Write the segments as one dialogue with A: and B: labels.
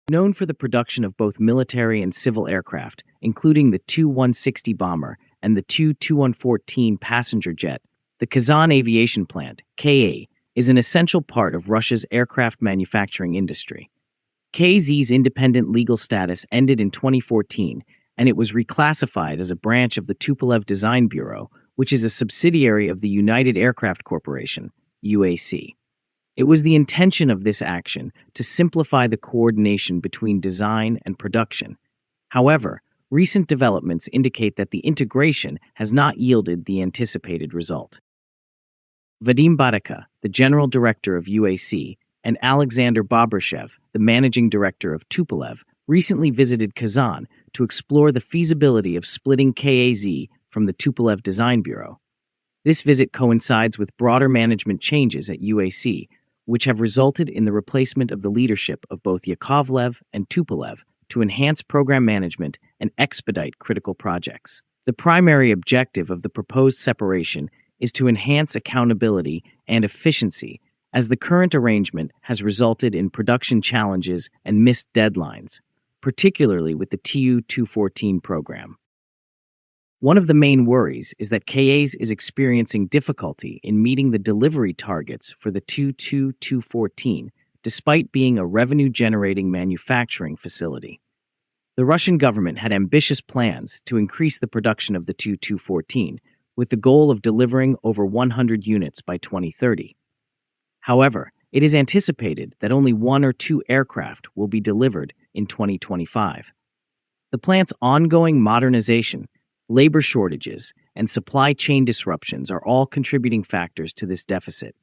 A: Known for the production of both military and civil aircraft, including the Tu-160 bomber and the Tu-214 passenger jet, the Kazan Aviation Plant, KA, is an essential part of Russia's aircraft manufacturing industry. KZ's independent legal status ended in 2014, and it was reclassified as a branch of the Tupolev Design Bureau, which is a subsidiary of the United Aircraft Corporation, UAC. It was the intention of this action to simplify the coordination between design and production. However, recent developments indicate that the integration has not yielded the anticipated result. Vadim Badaka, the general director of UAC, and Alexander Bobryshev, the managing director of Tupolev, recently visited Kazan to explore the feasibility of splitting KAZ from the Tupolev Design Bureau. This visit coincides with broader management changes at UAC, which have resulted in the replacement of the leadership of both Yakovlev and Tupolev to enhance program management and expedite critical projects. The primary objective of the proposed separation is to enhance accountability and efficiency, as the current arrangement has resulted in production challenges and missed deadlines, particularly with the Tu-214 program. One of the main worries is that KAZ is experiencing difficulty in meeting the delivery targets for the Tu-214, despite being a revenue-generating manufacturing facility. The Russian government had ambitious plans to increase the production of the Tu-214, with the goal of delivering over 100 units by 2030. However, it is anticipated that only 1 or 2 aircraft will be delivered in 2025. The plant's ongoing modernization, labor shortages, and supply chain disruptions are all contributing factors to this deficit.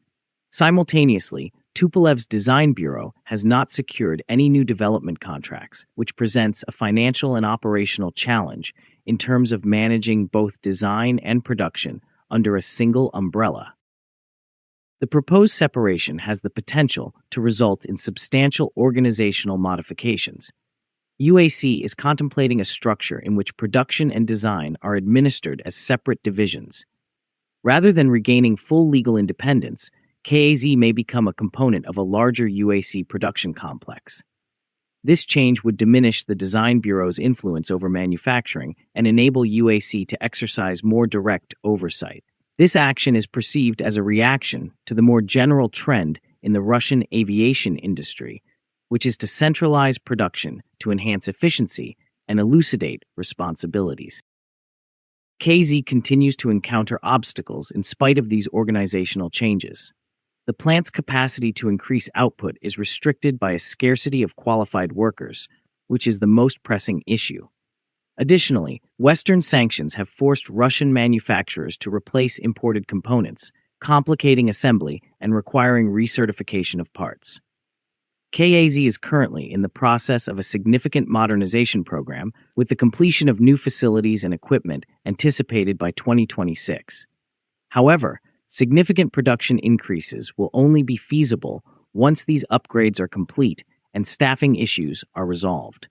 A: Simultaneously, Tupolev's Design Bureau has not secured any new development contracts, which presents a financial and operational challenge in terms of managing both design and production under a single umbrella. The proposed separation has the potential to result in substantial organizational modifications. UAC is contemplating a structure in which production and design are administered as separate divisions. Rather than regaining full legal independence, KAZ may become a component of a larger UAC production complex. This change would diminish the Design Bureau's influence over manufacturing and enable UAC to exercise more direct oversight. This action is perceived as a reaction to the more general trend in the Russian aviation industry, which is to centralize production to enhance efficiency and elucidate responsibilities. KZ continues to encounter obstacles in spite of these organizational changes. The plant's capacity to increase output is restricted by a scarcity of qualified workers, which is the most pressing issue. Additionally, Western sanctions have forced Russian manufacturers to replace imported components, complicating assembly and requiring recertification of parts. KAZ is currently in the process of a significant modernization program, with the completion of new facilities and equipment anticipated by 2026. However, significant production increases will only be feasible once these upgrades are complete and staffing issues are resolved.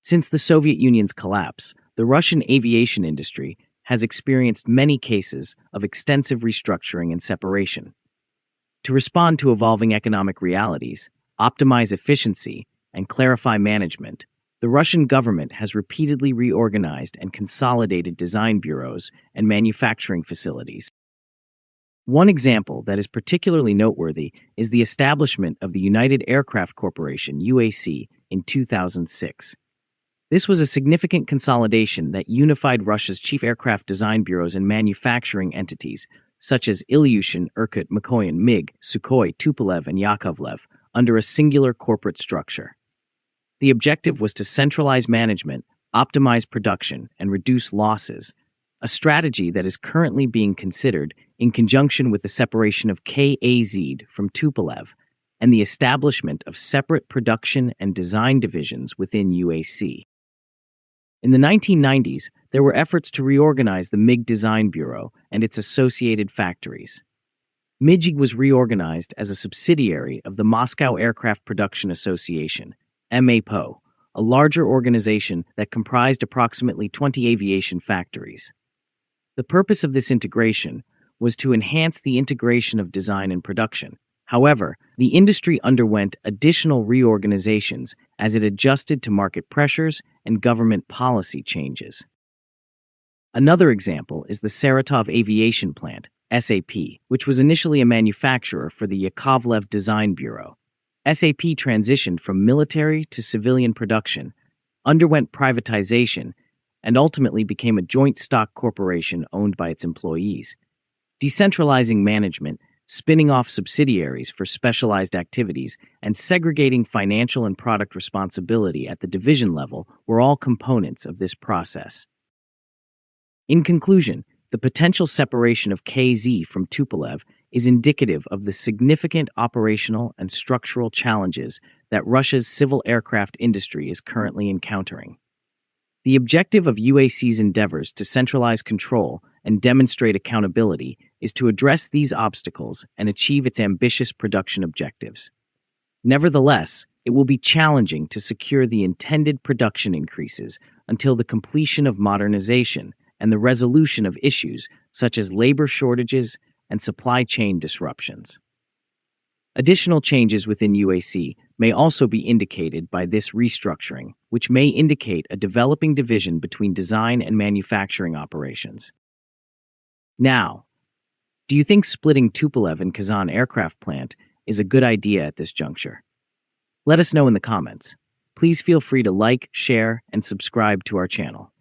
A: Since the Soviet Union's collapse, the Russian aviation industry has experienced many cases of extensive restructuring and separation. To respond to evolving economic realities, optimize efficiency, and clarify management, the Russian government has repeatedly reorganized and consolidated design bureaus and manufacturing facilities. One example that is particularly noteworthy is the establishment of the United Aircraft Corporation, UAC, in 2006. This was a significant consolidation that unified Russia's chief aircraft design bureaus and manufacturing entities, such as Ilyushin, Irkut, Mikoyan, MiG, Sukhoi, Tupolev, and Yakovlev, under a singular corporate structure. The objective was to centralize management, optimize production, and reduce losses, a strategy that is currently being considered in conjunction with the separation of KAZ from Tupolev and the establishment of separate production and design divisions within UAC. In the 1990s, there were efforts to reorganize the MiG Design Bureau and its associated factories. MiG was reorganized as a subsidiary of the Moscow Aircraft Production Association, MAPO, a larger organization that comprised approximately 20 aviation factories. The purpose of this integration was to enhance the integration of design and production. However, the industry underwent additional reorganizations as it adjusted to market pressures and government policy changes. Another example is the Saratov Aviation Plant, SAP, which was initially a manufacturer for the Yakovlev Design Bureau. SAP transitioned from military to civilian production, underwent privatization, and ultimately became a joint stock corporation owned by its employees. Decentralizing management, spinning off subsidiaries for specialized activities, and segregating financial and product responsibility at the division level were all components of this process. In conclusion, the potential separation of KZ from Tupolev is indicative of the significant operational and structural challenges that Russia's civil aircraft industry is currently encountering. The objective of UAC's endeavors to centralize control and demonstrate accountability is to address these obstacles and achieve its ambitious production objectives. Nevertheless, it will be challenging to secure the intended production increases until the completion of modernization and the resolution of issues such as labor shortages and supply chain disruptions. Additional changes within UAC may also be indicated by this restructuring, which may indicate a developing division between design and manufacturing operations. Now, do you think splitting Tupolev and Kazan aircraft plant is a good idea at this juncture? Let us know in the comments. Please feel free to like, share, and subscribe to our channel.